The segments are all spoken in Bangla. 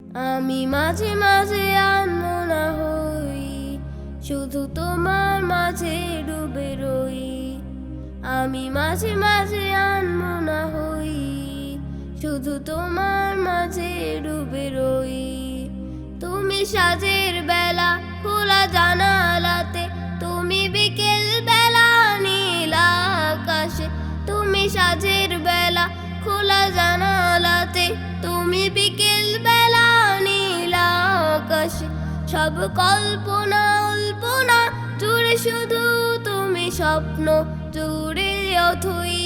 আমি মাঝে মাঝে আনমনা হই, শুধু তোমার মাঝে ডুবে রই। আমি মাঝে মাঝে আনমনা হই, শুধু তোমার মাঝে ডুবে রই। তুমি সাজের বেলা খোলা জানালাতে, তুমি বিকেল বেলা নীল আকাশে। তুমি সাজের বেলা খোলা জানালাতে, তুমি বিকেল বেলা নীল আকাশে। সব কল্পনা অল্পনা জুড়ে শুধু তুমি স্বপ্ন জুড়ে অথই।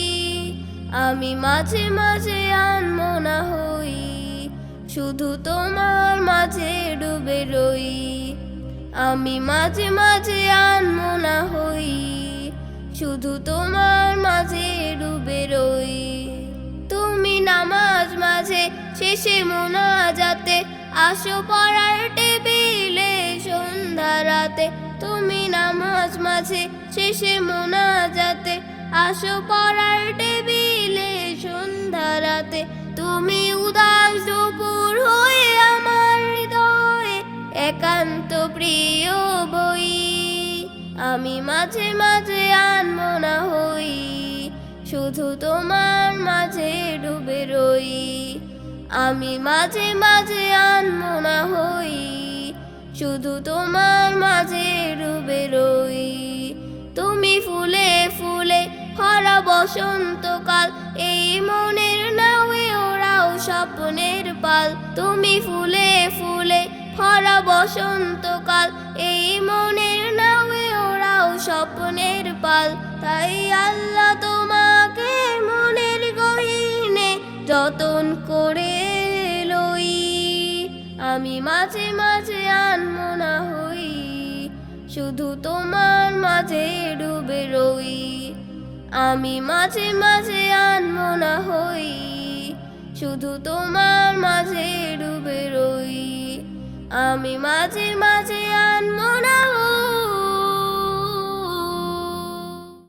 আমি মাঝে মাঝে আনমনা হই, শুধু তোমার মাঝে ডুবে রই। আমি মাঝে মাঝে আনমনা হই, শুধু তোমার মাঝে ডুবে রই। তুমি নামাজ মাঝে শেষে মোনাজাতে আসো পড়ার টেবিলে সন্ধ্যা রাতে। তুমি নামাজ মাঝে শেষে মোনাজাতে আসো পড়ার টেবিলে সন্ধ্যা রাতে। তুমি উদাস দুপুর হয়ে আমার হৃদয়ে একান্ত প্রিয় বই। আমি মাঝে মাঝে আনমনা হই, শুধু তোমার মাঝে ডুবে রই। আমি মাঝে মাঝে আনমনা হই, শুধু তোমার মাঝে ডুবে রই। তুমি ফুলে ফুলে ভরা বসন্তকাল, এই মনের নাওয়ে ওরাও স্বপ্নের পাল। তুমি ফুলে ফুলে ভরা বসন্তকাল, এই মনের নাওয়ে ওরাও স্বপ্নের পাল। তাই আল্লাহ তোমাকে মনের গহীনে যতন করে লই। আমি মাঝে মাঝে আনমনা হই, শুধু তোমার মাঝে ডুবে রই। আমি মাঝে মাঝে আনমনা হই, শুধু তোমার মাঝে ডুবে রই। আমি মাঝে মাঝে আনমনা